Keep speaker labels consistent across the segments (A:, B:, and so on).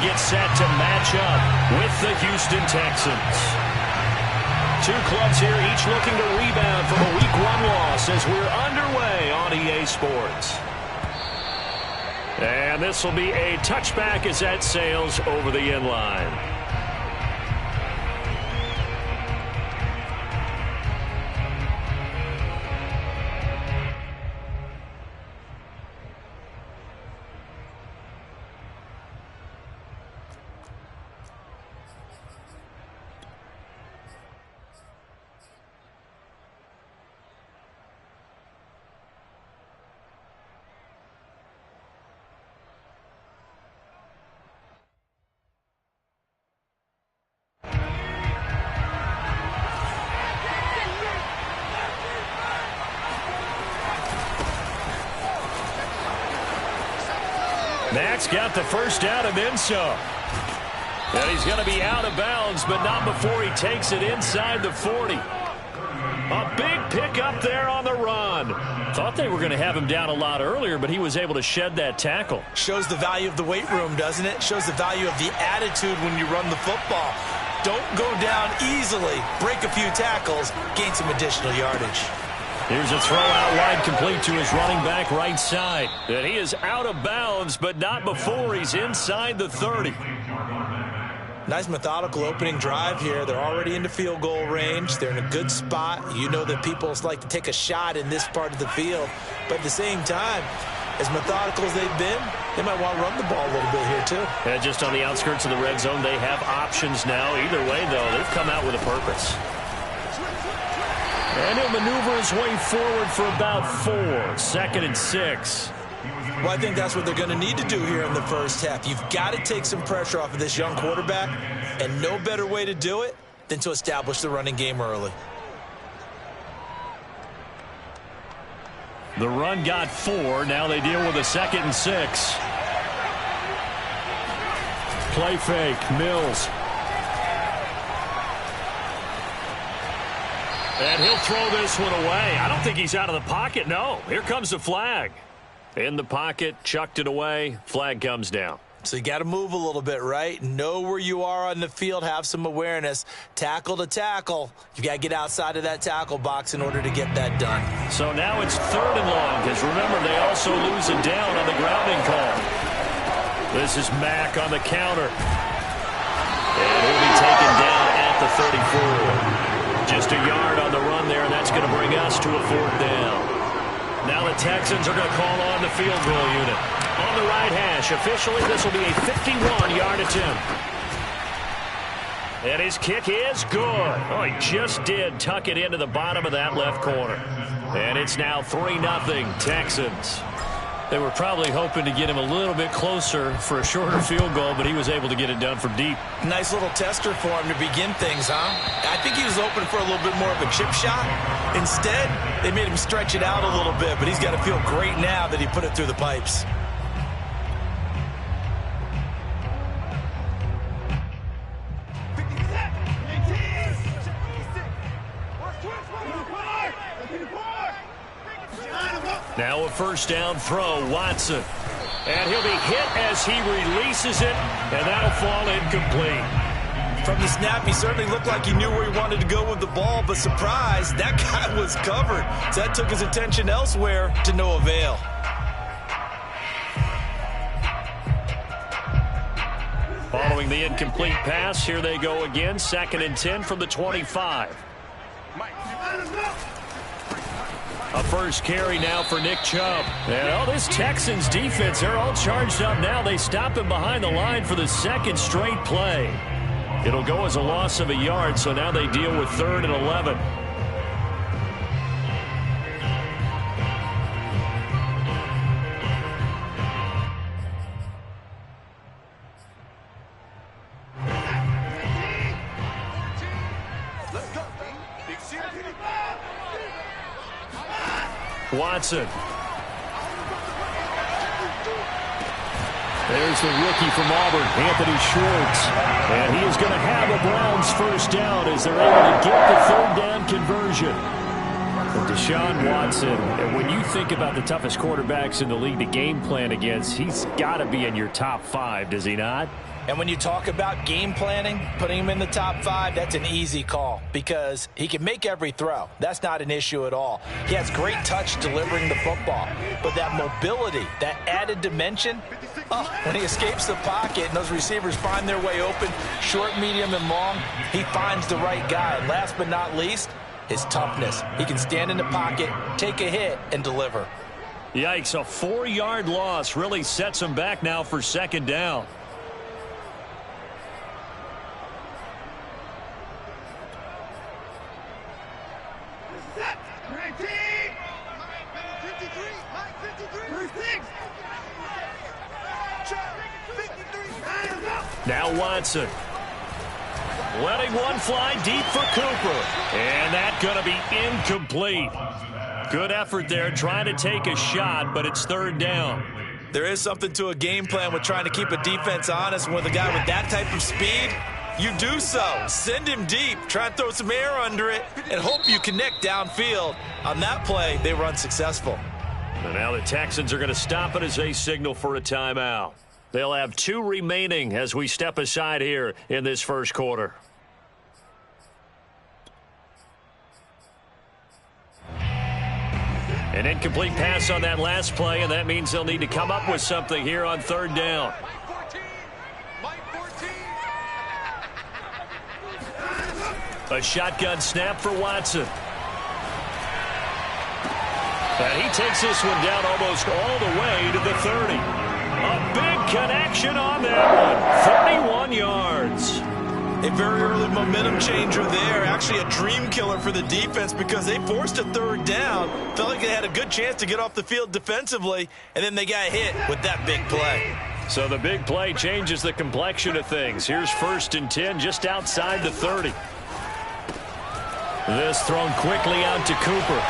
A: get set to match up with the Houston Texans. Two clubs here, each looking to rebound from a Week 1 loss as we're underway on EA Sports. And this will be a touchback as that sails over the end line. Max got the first down and then some. And he's going to be out of bounds, but not before he takes it inside the 40. A big pickup there on the run. Thought they were going to have him down a lot earlier, but he was able to shed that tackle.
B: Shows the value of the weight room, doesn't it? Shows the value of the attitude when you run the football. Don't go down easily. Break a few tackles. Gain some additional yardage.
A: Here's a throw out wide, complete to his running back right side. And he is out of bounds, but not before he's inside the 30.
B: Nice methodical opening drive here. They're already into field goal range. They're in a good spot. You know that people like to take a shot in this part of the field. But at the same time, as methodical as they've been, they might want to run the ball a little bit here too.
A: And just on the outskirts of the red zone, they have options now. Either way, though, they've come out with a purpose. And he'll maneuver his way forward for about 4. 2nd and 6.
B: Well, I think that's what they're going to need to do here in the first half. You've got to take some pressure off of this young quarterback, and no better way to do it than to establish the running game early.
A: The run got 4. Now they deal with a 2nd and 6. Play fake. Mills. And he'll throw this one away. I don't think he's out of the pocket. No. Here comes the flag. In the pocket, chucked it away. Flag comes down.
B: So you got to move a little bit, right? Know where you are on the field. Have some awareness. Tackle to tackle. You got to get outside of that tackle box in order to get that done.
A: So now it's 3rd and long, because remember, they also lose it down on the grounding call. This is Mack on the counter. And he'll be taken down at the 34. Just a yard on the run there, and that's going to bring us to a 4th down. Now the Texans are going to call on the field goal unit. On the right hash, officially this will be a 51-yard attempt. And his kick is good. Oh, he just did tuck it into the bottom of that left corner. And it's now 3-0 Texans. They were probably hoping to get him a little bit closer for a shorter field goal, but he was able to get it done from deep.
B: Nice little tester for him to begin things, huh? I think he was hoping for a little bit more of a chip shot. Instead, they made him stretch it out a little bit, but he's got to feel great now that he put it through the pipes.
A: Now a 1st down throw, Watson. And he'll be hit as he releases it, and that'll fall incomplete.
B: From the snap, he certainly looked like he knew where he wanted to go with the ball, but surprise, that guy was covered. So that took his attention elsewhere to no avail.
A: Following the incomplete pass, here they go again. 2nd and 10 from the 25. A first carry now for Nick Chubb. And this Texans defense, they're all charged up now. They stop him behind the line for the 2nd straight play. It'll go as a loss of a yard, so now they deal with 3rd and 11. Watson. There's the rookie from Auburn, Anthony Schwartz. And he is going to have a Browns first down as they're able to get the 3rd down conversion. But Deshaun Watson, and when you think about the toughest quarterbacks in the league to game plan against, he's got to be in your top 5, does he not?
B: And when you talk about game planning, putting him in the top 5, that's an easy call because he can make every throw. That's not an issue at all. He has great touch delivering the football. But that mobility, that added dimension, when he escapes the pocket and those receivers find their way open, short, medium, and long, he finds the right guy. And last but not least, his toughness. He can stand in the pocket, take a hit, and deliver.
A: Yikes, a 4-yard loss really sets him back now for second down. Now Watson. Letting one fly deep for Cooper. And that's going to be incomplete. Good effort there trying to take a shot, but it's third down.
B: There is something to a game plan with trying to keep a defense honest. With a guy with that type of speed, you do so. Send him deep. Try and throw some air under it and hope you connect downfield. On that play, they were unsuccessful.
A: And now the Texans are going to stop it as they signal for a timeout. They'll have 2 remaining as we step aside here in this first quarter. An incomplete pass on that last play, and that means they'll need to come up with something here on third down. A shotgun snap for Watson. And he takes this one down almost all the way to the 30. A big connection on that one. 31 yards.
B: A very early momentum changer there. Actually a dream killer for the defense because they forced a third down. Felt like they had a good chance to get off the field defensively, and then they got hit with that big play.
A: So the big play changes the complexion of things. Here's 1st and 10 just outside the 30. This thrown quickly out to Cooper.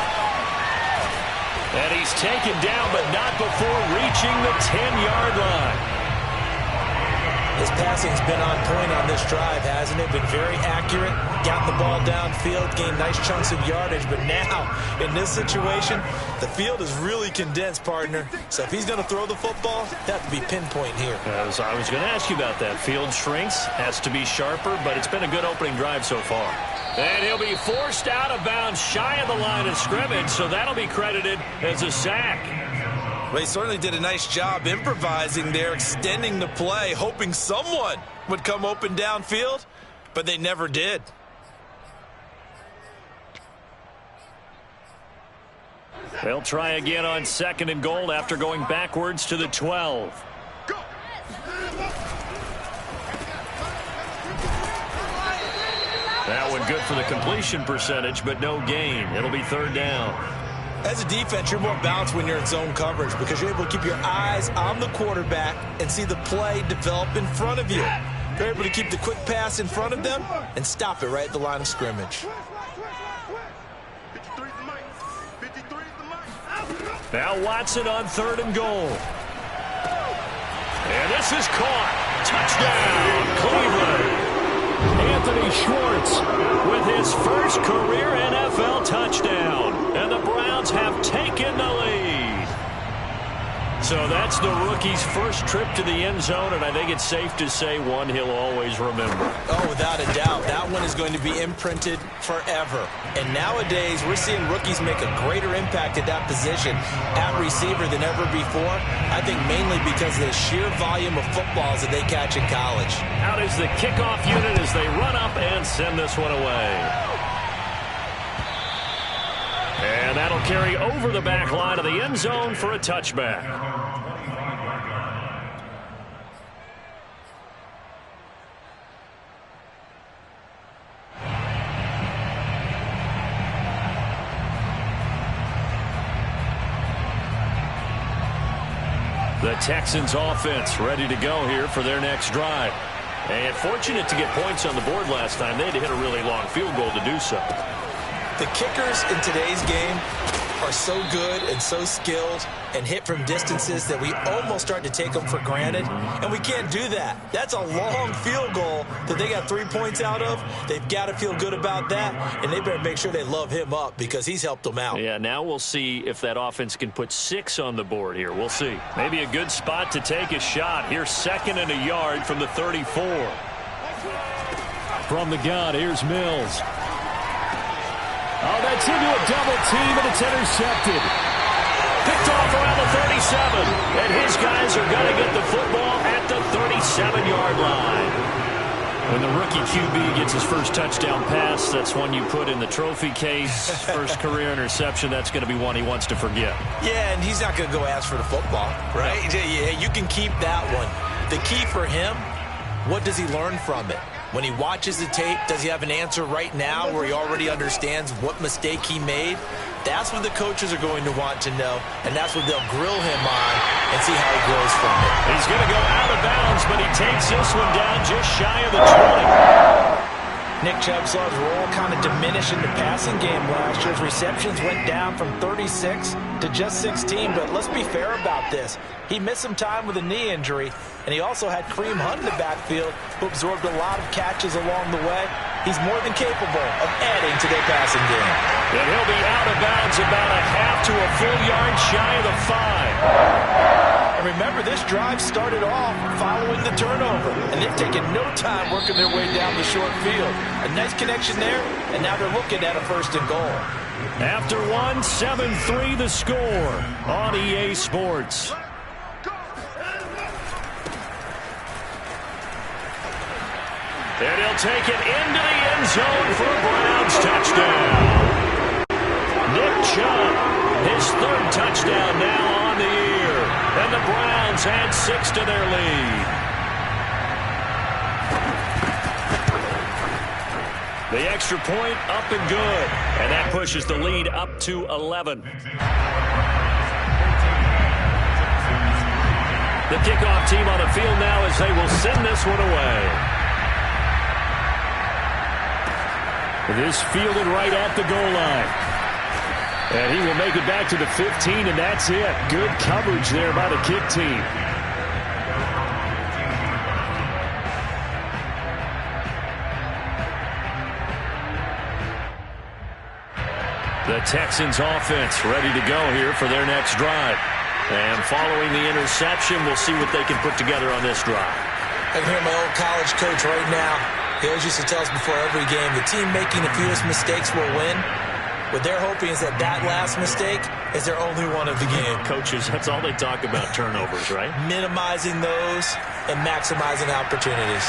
A: And he's taken down, but not before reaching the 10-yard line.
B: His passing's been on point on this drive, hasn't it? Been very accurate, gotten the ball downfield, gained nice chunks of yardage. But now, in this situation, the field is really condensed, partner. So if he's going to throw the football, that have to be pinpoint here.
A: As I was going to ask you about that. Field shrinks, has to be sharper, but it's been a good opening drive so far. And he'll be forced out of bounds shy of the line of scrimmage, so that'll be credited as a sack.
B: They certainly did a nice job improvising there, extending the play, hoping someone would come open downfield, but they never did.
A: They'll try again on 2nd and goal after going backwards to the 12. That one good for the completion percentage, but no gain. It'll be third down.
B: As a defense, you're more balanced when you're in zone coverage because you're able to keep your eyes on the quarterback and see the play develop in front of you. You're able to keep the quick pass in front of them and stop it right at the line of scrimmage.
A: Now Watson on 3rd and goal. And this is caught. Touchdown, Cleveland. Anthony Schwartz with his first career NFL touchdown. And the Browns have taken the lead. So that's the rookie's first trip to the end zone, and I think it's safe to say one he'll always remember.
B: Oh, without a doubt. That one is going to be imprinted forever. And nowadays, we're seeing rookies make a greater impact at that position at receiver than ever before. I think mainly because of the sheer volume of footballs that they catch in college.
A: Out is the kickoff unit as they run up and send this one away. And that'll carry over the back line of the end zone for a touchback. The Texans offense ready to go here for their next drive. And fortunate to get points on the board last time. They had to hit a really long field goal to do so.
B: The kickers in today's game are so good and so skilled and hit from distances that we almost start to take them for granted, and we can't do that. That's a long field goal that they got 3 points out of. They've got to feel good about that, and they better make sure they love him up because he's helped them out.
A: Yeah, now we'll see if that offense can put 6 on the board here. We'll see. Maybe a good spot to take a shot. Here's 2nd and a yard from the 34.
C: From the gun, here's Mills. Oh, that's into a double team, and it's intercepted.
A: Picked off around the 37, and his guys are going to get the football at the 37-yard line. When the rookie QB gets his first touchdown pass, that's one you put in the trophy case. First career interception, that's going to be one he wants to forget.
B: Yeah, and he's not going to go ask for the football, right? No. Yeah, you can keep that one. The key for him, what does he learn from it? When he watches the tape, does he have an answer right now where he already understands what mistake he made? That's what the coaches are going to want to know, and that's what they'll grill him on and see how he grows from it.
A: He's going to go out of bounds, but he takes this one down just shy of the 20.
B: Nick Chubb saw his role kind of diminish in the passing game last year. His receptions went down from 36 to just 16, but let's be fair about this. He missed some time with a knee injury, and he also had Kareem Hunt in the backfield, who absorbed a lot of catches along the way. He's more than capable of adding to their passing game.
A: And he'll be out of bounds about a half to a full yard shy of the 5.
B: And remember, this drive started off following the turnover, and they've taken no time working their way down the short field. A nice connection there, and now they're looking at a 1st and goal.
A: After 1, 7-3 the score on EA Sports. And he'll take it into the end zone for a Browns touchdown. Nick Chubb, his 3rd touchdown now on the year. And the Browns add 6 to their lead. The extra point up and good. And that pushes the lead up to 11. The kickoff team on the field now as they will send this one away. This fielded right at the goal line. And he will make it back to the 15, and that's it. Good coverage there by the kick team. The Texans offense ready to go here for their next drive. And following the interception, we'll see what they can put together on this drive.
B: I can hear my old college coach right now. He always used to tell us before every game, the team making the fewest mistakes will win. What they're hoping is that last mistake is their only one of the game.
A: Coaches, that's all they talk about, turnovers, right?
B: Minimizing those and maximizing opportunities.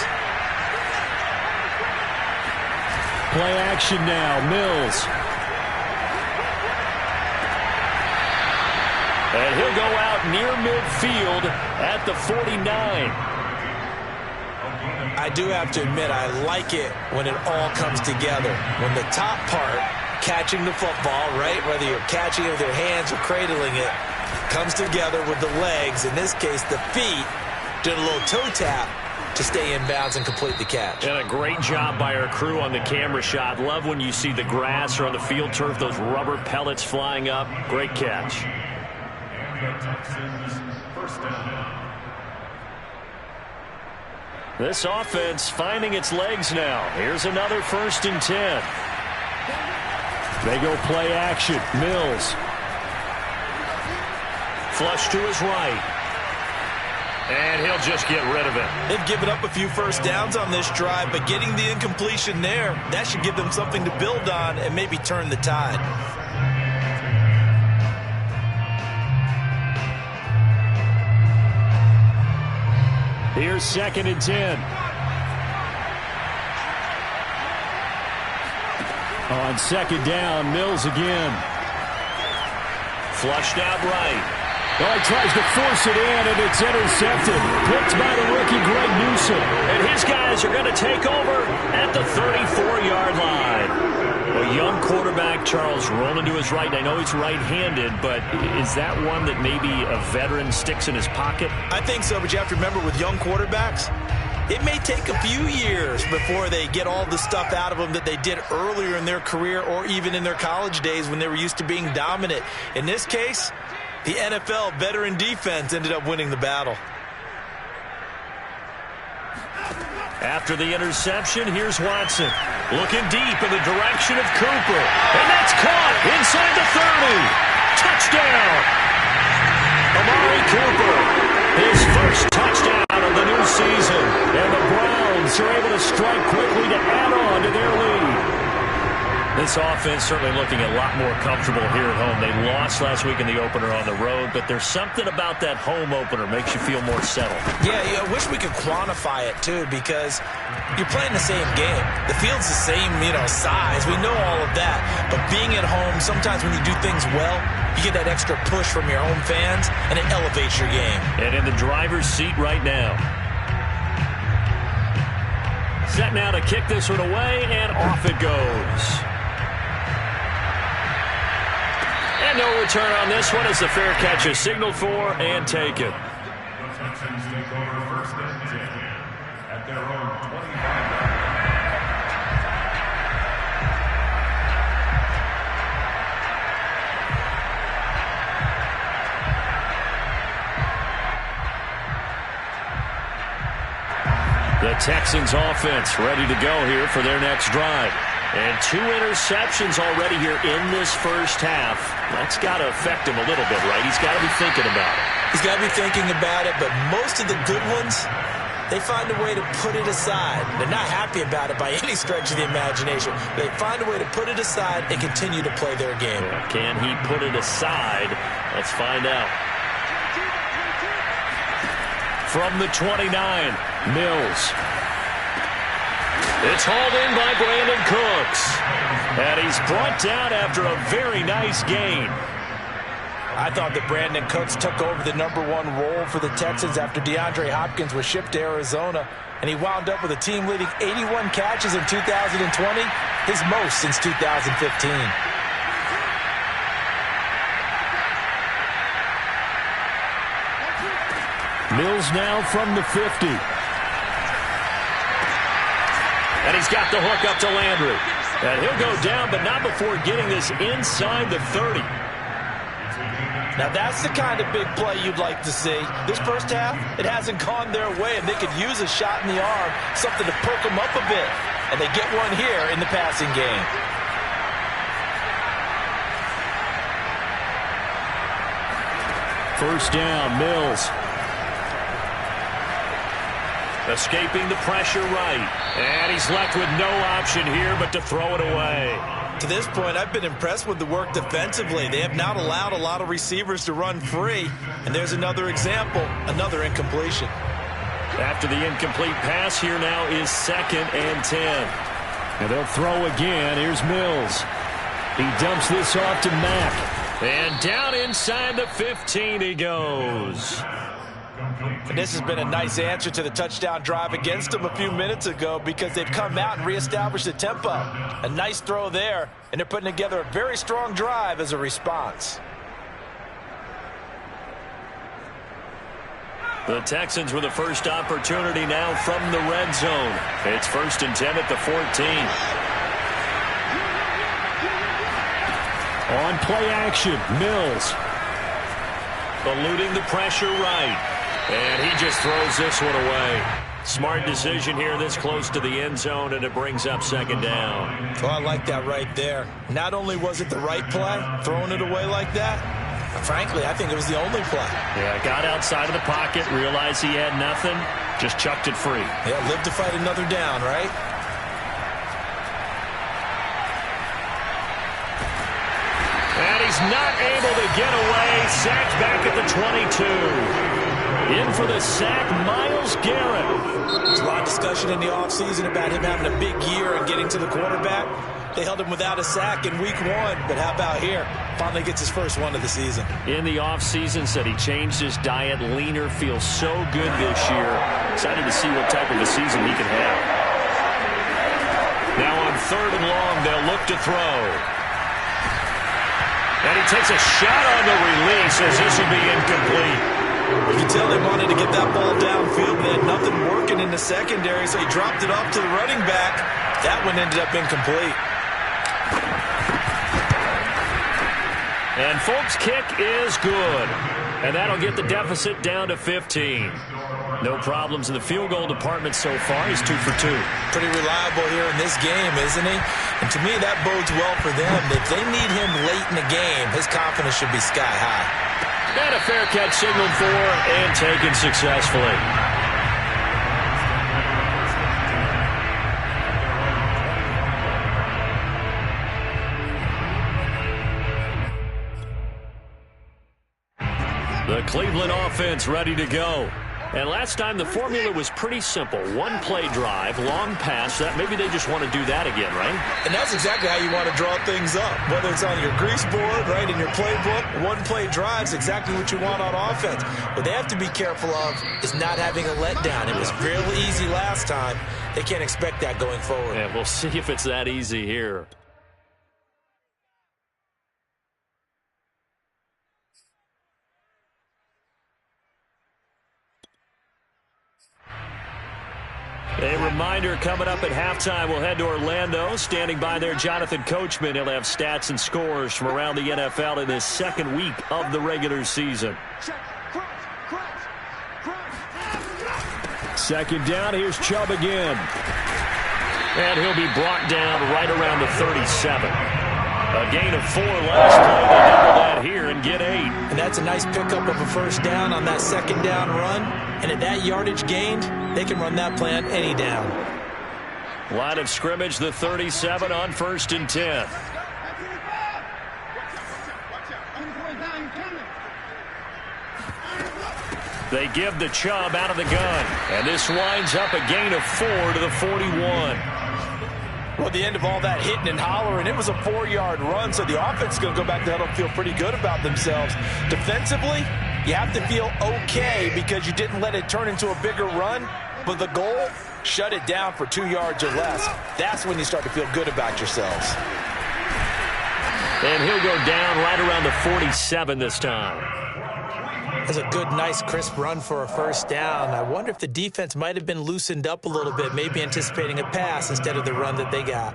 C: Play action now, Mills.
A: And he'll go out near midfield at the 49.
B: I do have to admit, I like it when it all comes together. When the top part, catching the football, right, whether you're catching it with your hands or cradling it, comes together with the legs, in this case the feet, doing a little toe tap to stay in bounds and complete the catch.
A: And a great job by our crew on the camera shot. Love when you see the grass or on the field turf, those rubber pellets flying up. Great catch. This offense finding its legs now. Here's another 1st and 10.
C: They go play action. Mills.
A: Flush to his right. And he'll just get rid of it.
B: They've given up a few first downs on this drive, but getting the incompletion there, that should give them something to build on and maybe turn the tide.
C: Here's 2nd and 10. On 2nd down, Mills again.
A: Flushed out right.
C: Oh, he tries to force it in, and it's intercepted. Picked by the rookie, Greg Newsome.
A: And his guys are going to take over at the 34-yard line. A young quarterback, Charles, rolling to his right. I know he's right-handed, but is that one that maybe a veteran sticks in his pocket?
B: I think so, but you have to remember with young quarterbacks, it may take a few years before they get all the stuff out of them that they did earlier in their career or even in their college days when they were used to being dominant. In this case, the NFL veteran defense ended up winning the battle.
A: After the interception, here's Watson. Looking deep in the direction of Cooper. And that's caught inside the 30. Touchdown! Amari Cooper, his first touchdown of the new season. And the Browns are able to strike quickly to add on to their lead. This offense certainly looking a lot more comfortable here at home. They lost last week in the opener on the road, but there's something about that home opener makes you feel more settled.
B: Yeah, I wish we could quantify it, too, because you're playing the same game. The field's the same, size. We know all of that. But being at home, sometimes when you do things well, you get that extra push from your home fans, and it elevates your game.
A: And in the driver's seat right now. Set now to kick this one away, and off it goes. And no return on this one as the fair catch is signaled for and taken.
D: The Texans take over first and 10 at their own 25.
A: The Texans offense ready to go here for their next drive. And 2 interceptions already here in this first half. That's got to affect him a little bit, right? He's got to be thinking about it.
B: He's got to be thinking about it, but most of the good ones, they find a way to put it aside. They're not happy about it by any stretch of the imagination. They find a way to put it aside and continue to play their game.
A: Can he put it aside? Let's find out. From the 29, Mills. It's hauled in by Brandon Cooks. And he's brought down after a very nice gain.
B: I thought that Brandon Cooks took over the #1 role for the Texans after DeAndre Hopkins was shipped to Arizona. And he wound up with a team-leading 81 catches in 2020, his most since 2015.
C: Mills now from the 50.
A: And he's got the hook up to Landry. And he'll go down, but not before getting this inside the 30.
B: Now, that's the kind of big play you'd like to see. This first half, it hasn't gone their way, and they could use a shot in the arm, something to perk them up a bit. And they get one here in the passing game.
C: First down, Mills.
A: Escaping the pressure right. And he's left with no option here but to throw it away.
B: To this point, I've been impressed with the work defensively. They have not allowed a lot of receivers to run free. And there's another example, another incompletion.
A: After the incomplete pass, here now is 2nd and 10.
C: And they'll throw again. Here's Mills. He dumps this off to Mack.
A: And down inside the 15 he goes.
B: And this has been a nice answer to the touchdown drive against them a few minutes ago because they've come out and reestablished the tempo. A nice throw there, and they're putting together a very strong drive as a response.
A: The Texans with the first opportunity now from the red zone. It's 1st and 10 at the 14.
C: On play action, Mills.
A: Eluding the pressure right. And he just throws this one away. Smart decision here this close to the end zone, and it brings up 2nd down.
B: Oh, I like that right there. Not only was it the right play, throwing it away like that, frankly, I think it was the only play.
A: Yeah, got outside of the pocket, realized he had nothing, just chucked it free.
B: Yeah, live to fight another down, right?
A: And he's not able to get away. Sacked back at the 22. In for the sack, Myles Garrett.
B: There's a lot of discussion in the offseason about him having a big year and getting to the quarterback. They held him without a sack in week 1, but how about here? Finally gets his first one of the season.
A: In the offseason, said he changed his diet, leaner, feels so good this year. Excited to see what type of a season he can have. Now on 3rd and long, they'll look to throw. And he takes a shot on the release as this will be incomplete.
B: You can tell they wanted to get that ball downfield. They had nothing working in the secondary, so he dropped it off to the running back. That one ended up incomplete.
A: And Folk's kick is good. And that'll get the deficit down to 15. No problems in the field goal department so far. He's 2 for 2.
B: Pretty reliable here in this game, isn't he? And to me, that bodes well for them. If they need him late in the game, his confidence should be sky high.
A: And a fair catch signaled for and taken successfully. The Cleveland offense ready to go. And last time the formula was pretty simple. One play drive, long pass. That maybe they just want to do that again, right?
B: And that's exactly how you want to draw things up. Whether it's on your grease board, right, in your playbook, one play drive is exactly what you want on offense. What they have to be careful of is not having a letdown. It was really easy last time. They can't expect that going forward.
A: Yeah, we'll see if it's that easy here. A reminder coming up at halftime, we'll head to Orlando. Standing by there, Jonathan Coachman. He'll have stats and scores from around the NFL in this second week of the regular season.
C: Second down, here's Chubb again.
A: And he'll be brought down right around the 37. A gain of 4 last play. They double that here and get 8.
B: And that's a nice pickup of a first down on that second down run. And at that yardage gained, they can run that play on any down.
A: Line of scrimmage, the 37 on 1st and 10. They give the Chubb out of the gun. And this winds up a gain of 4 to the 41.
B: Well, at the end of all that hitting and hollering, it was a 4-yard run, so the offense is going to go back to huddle and feel pretty good about themselves. Defensively, you have to feel okay because you didn't let it turn into a bigger run, but the goal, shut it down for 2 yards or less. That's when you start to feel good about yourselves.
A: And he'll go down right around the 47 this time.
B: That's a good, nice, crisp run for a first down. I wonder if the defense might have been loosened up a little bit, maybe anticipating a pass instead of the run that they got.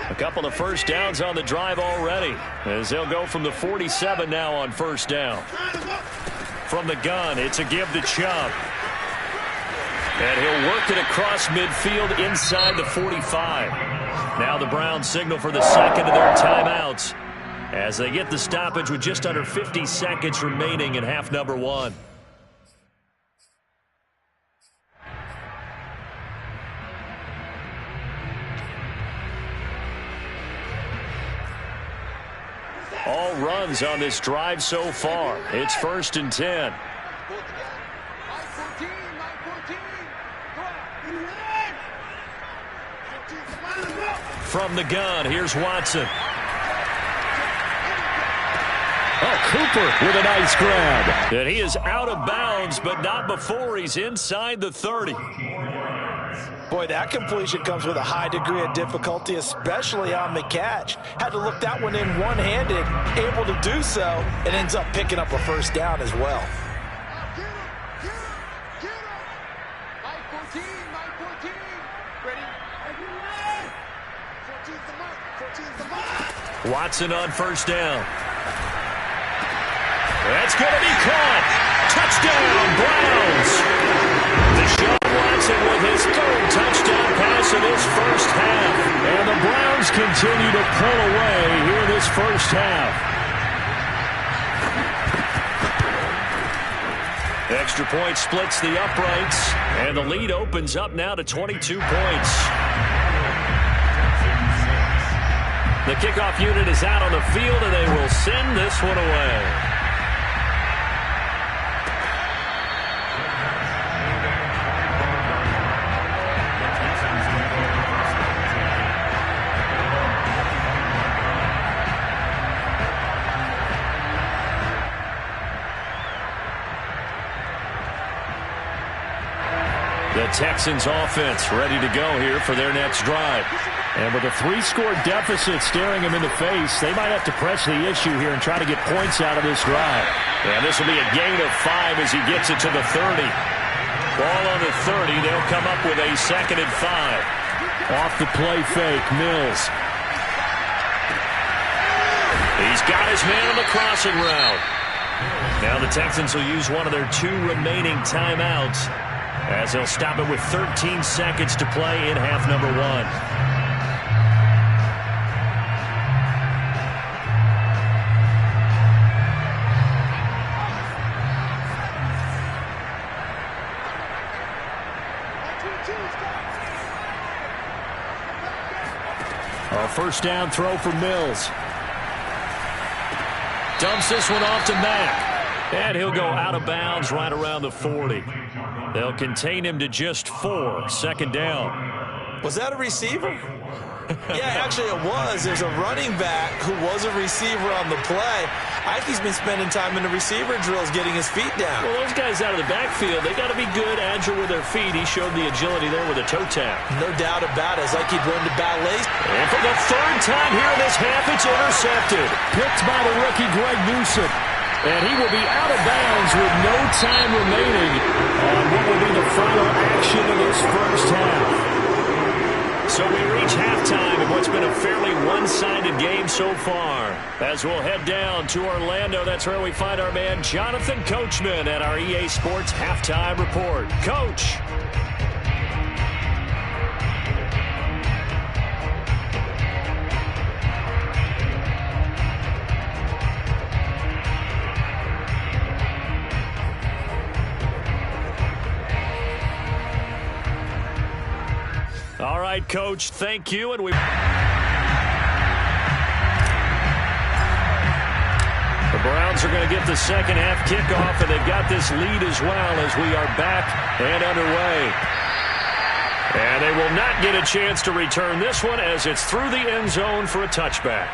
A: A couple of first downs on the drive already, as they'll go from the 47 now on first down. From the gun, it's a give to Chubb. And he'll work it across midfield inside the 45. Now the Browns signal for the second of their timeouts, as they get the stoppage with just under 50 seconds remaining in half number 1. All runs on this drive so far. It's 1st and 10. From the gun, here's Watson.
C: Oh, Cooper with a nice grab.
A: And he is out of bounds, but not before he's inside the 30.
B: Boy, that completion comes with a high degree of difficulty, especially on the catch. Had to look that one in one-handed, able to do so, and ends up picking up a first down as well.
A: Watson on first down. That's going to be caught. Touchdown, Browns. Deshaun Watson with his 3rd touchdown pass in his first half.
C: And the Browns continue to pull away here in this first half.
A: Extra point splits the uprights, and the lead opens up now to 22 points. The kickoff unit is out on the field, and they will send this one away. The Texans offense ready to go here for their next drive.
C: And with a 3-score deficit staring him in the face, they might have to press the issue here and try to get points out of this drive.
A: And this will be a gain of 5 as he gets it to the 30. Ball on the 30. They'll come up with a 2nd and 5.
C: Off the play fake, Mills.
A: He's got his man on the crossing route. Now the Texans will use one of their 2 remaining timeouts as they'll stop it with 13 seconds to play in half number 1.
C: A first down throw for Mills.
A: Dumps this one off to Mack. And he'll go out of bounds right around the 40. They'll contain him to just 4. 2nd down.
B: Was that a receiver? Yeah, actually it was. There's a running back who was a receiver on the play. Ike's been spending time in the receiver drills getting his feet down.
A: Well, those guys out of the backfield, they got to be good, agile with their feet. He showed the agility there with a toe tap.
B: No doubt about it. It's like he'd run to ballet.
A: And for the 3rd time here in this half, it's intercepted.
C: Picked by the rookie Greg Newsome. And he will be out of bounds with no time remaining on what will be the final action of this first half.
A: So we reach halftime in what's been a fairly one-sided game so far. As we'll head down to Orlando, that's where we find our man Jonathan Coachman at our EA Sports Halftime Report. Coach. All right, Coach, thank you. And we... The Browns are going to get the second half kickoff, and they've got this lead as well as we are back and underway. And they will not get a chance to return this one as it's through the end zone for a touchback.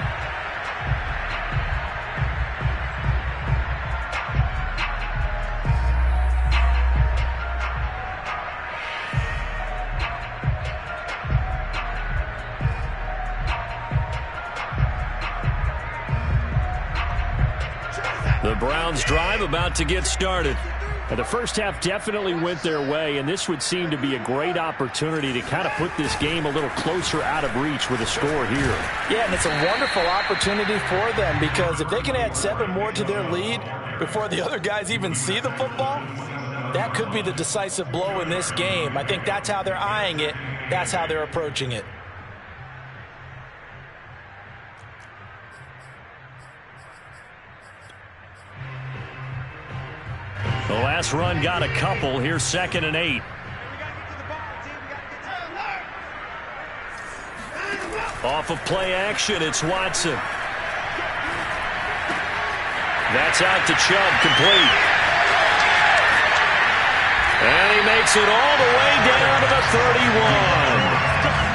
A: The Browns drive about to get started.
C: And the first half definitely went their way, and this would seem to be a great opportunity to kind of put this game a little closer out of reach with a score here.
B: Yeah, and it's a wonderful opportunity for them because if they can add 7 more to their lead before the other guys even see the football, that could be the decisive blow in this game. I think that's how they're eyeing it. That's how they're approaching it.
A: The last run got a couple. Here's 2nd and 8. Off of play action, it's Watson. That's out to Chubb, complete. And he makes it all the way down to the 31.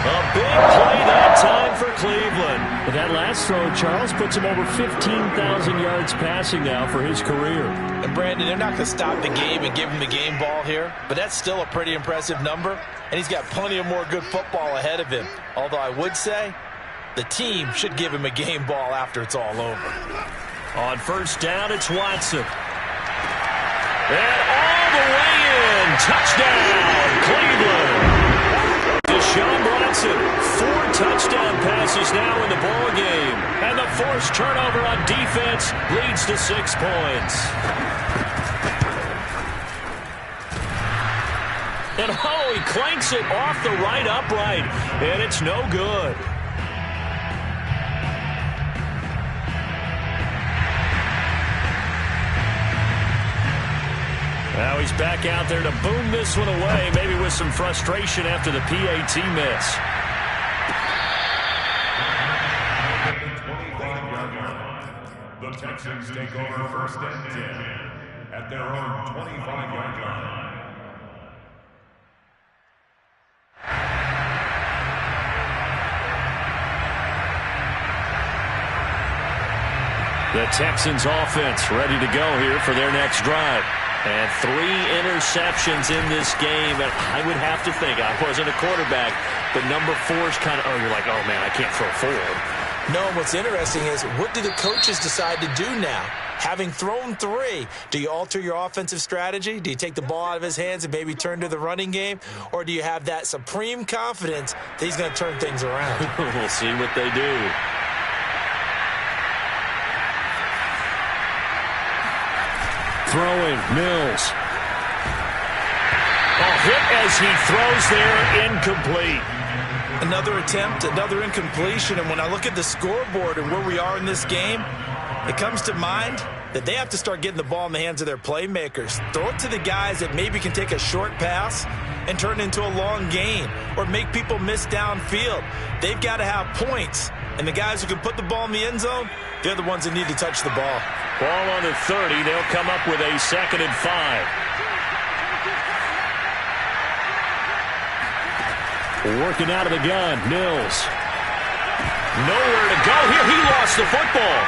A: A big play that time for Cleveland.
C: But that last throw, Charles, puts him over 15,000 yards passing now for his career.
B: And Brandon, they're not going to stop the game and give him the game ball here, but that's still a pretty impressive number, and he's got plenty of more good football ahead of him. Although I would say the team should give him a game ball after it's all over.
A: On first down, it's Watson. And all the way in. Touchdown, Cleveland. Deshaun Watson, 4 touchdown passes now in the ball game. And the forced turnover on defense leads to 6 points. And he clanks it off the right upright. And it's no good. Now he's back out there to boom this one away, maybe with some frustration after the PAT miss.
D: The Texans take over 1st and 10 at their own 25-yard line.
A: The Texans offense ready to go here for their next drive. And 3 interceptions in this game. And I would have to think, I wasn't a quarterback, but number 4 is kind of, you're like, oh, man, I can't throw forward.
B: No, and what's interesting is, what do the coaches decide to do now? Having thrown 3, do you alter your offensive strategy? Do you take the ball out of his hands and maybe turn to the running game? Or do you have that supreme confidence that he's going to turn things around?
A: We'll see what they do.
C: Throwing, Mills.
A: A hit as he throws there, incomplete.
B: Another attempt, another incompletion, and when I look at the scoreboard and where we are in this game, it comes to mind that they have to start getting the ball in the hands of their playmakers. Throw it to the guys that maybe can take a short pass and turn it into a long gain or make people miss downfield. They've got to have points, and the guys who can put the ball in the end zone, they're the ones that need to touch the ball.
A: Ball on the 30. They'll come up with a 2nd and 5.
C: Working out of the gun, Mills.
A: Nowhere to go here. He lost the football.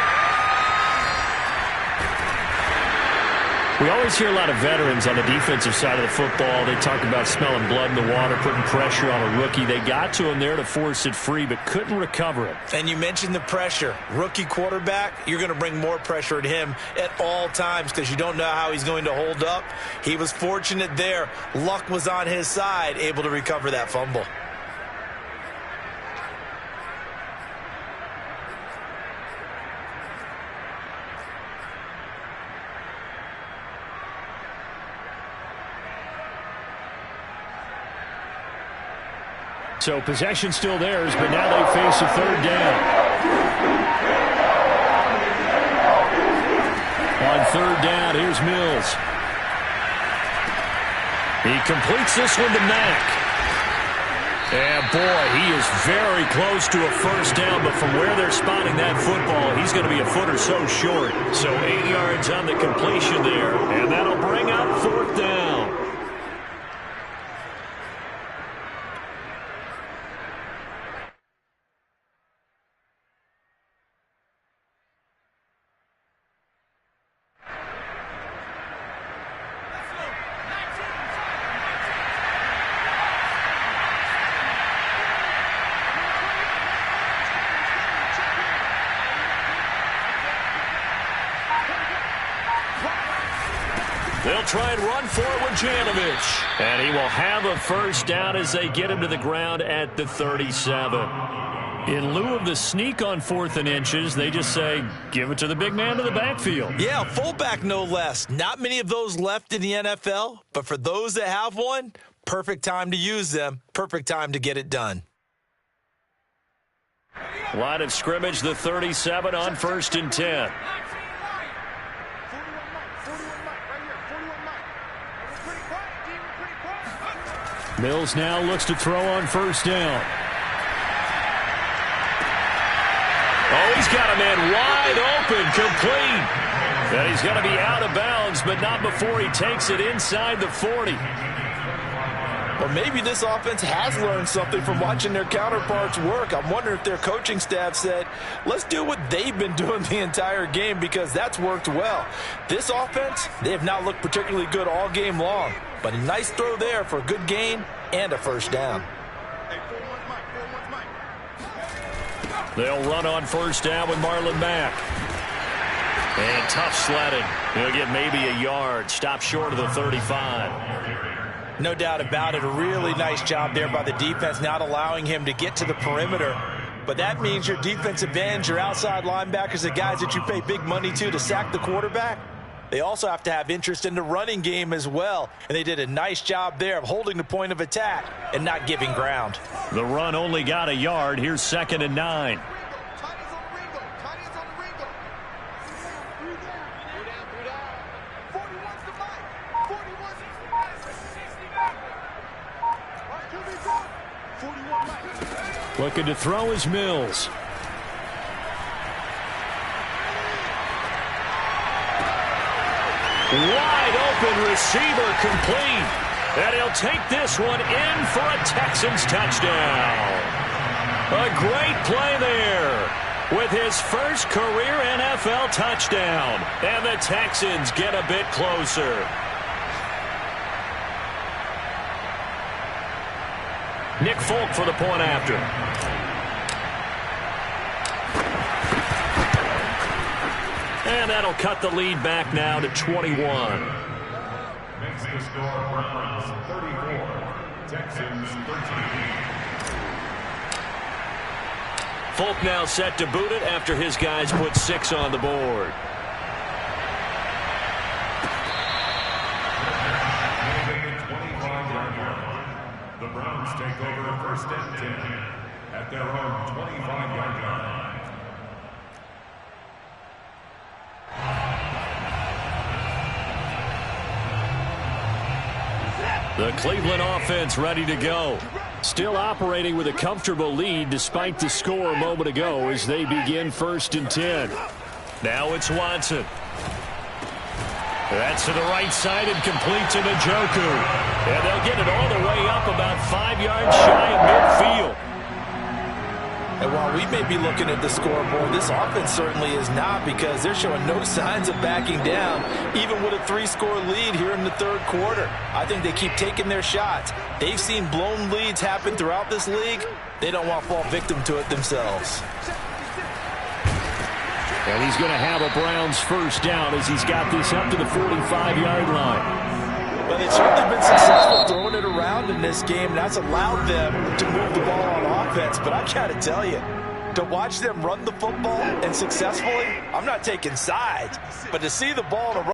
C: We always hear a lot of veterans on the defensive side of the football. They talk about smelling blood in the water, putting pressure on a rookie. They got to him there to force it free, but couldn't recover it.
B: And you mentioned the pressure. Rookie quarterback, you're going to bring more pressure at him at all times because you don't know how he's going to hold up. He was fortunate there. Luck was on his side, able to recover that fumble.
C: So possession still theirs, but now they face a 3rd down. On 3rd down, here's Mills.
A: He completes this one to Mack. And boy, he is very close to a 1st down, but from where they're spotting that football, he's going to be a foot or so short. So 8 yards on the completion there, and that'll bring up 4th down. They'll try and run for it with Janovich. And he will have a 1st down as they get him to the ground at the 37.
C: In lieu of the sneak on 4th and inches, they just say, give it to the big man to the backfield.
B: Yeah, fullback no less. Not many of those left in the NFL, but for those that have one, perfect time to use them. Perfect time to get it done.
A: Line of scrimmage, the 37 on 1st and 10.
C: Mills now looks to throw on 1st down.
A: Oh, he's got a man wide open, complete. And he's going to be out of bounds, but not before he takes it inside the 40.
B: Well, maybe this offense has learned something from watching their counterparts work. I'm wondering if their coaching staff said, let's do what they've been doing the entire game because that's worked well. This offense, they have not looked particularly good all game long. But a nice throw there for a good gain and a 1st down.
A: They'll run on 1st down with Marlon Mack. And tough sledding. He'll get maybe a yard. Stop short of the 35.
B: No doubt about it. A really nice job there by the defense, not allowing him to get to the perimeter. But that means your defensive ends, your outside linebackers, the guys that you pay big money to sack the quarterback, they also have to have interest in the running game as well. And they did a nice job there of holding the point of attack and not giving ground.
A: The run only got a yard. Here's 2nd and 9.
C: Looking to throw is Mills.
A: Wide open receiver, complete. And he'll take this one in for a Texans touchdown. A great play there with his first career NFL touchdown. And the Texans get a bit closer.
C: Nick Folk for the point after. And that'll cut the lead back now to 21.
D: Makes the score Browns 34, Texans 13.
C: Folk now set to boot it after his guys put 6 on the board.
D: The Browns take over first and 10 at their own 25-yard line.
C: The Cleveland offense ready to go. Still operating with a comfortable lead despite the score a moment ago as they begin first and 10. Now it's Watson. That's to the right side and complete to Njoku. And they'll get it all the way up about 5 yards shy of midfield.
B: And while we may be looking at the scoreboard, this offense certainly is not, because they're showing no signs of backing down, even with a 3-score lead here in the third quarter. I think they keep taking their shots. They've seen blown leads happen throughout this league. They don't want to fall victim to it themselves.
C: And he's going to have a Browns first down as he's got this up to the 45-yard line.
B: Well, they've certainly been successful throwing it around in this game, and that's allowed them to move the ball on offense. But I got to tell you, to watch them run the football and successfully, I'm not taking sides, but to see the ball in a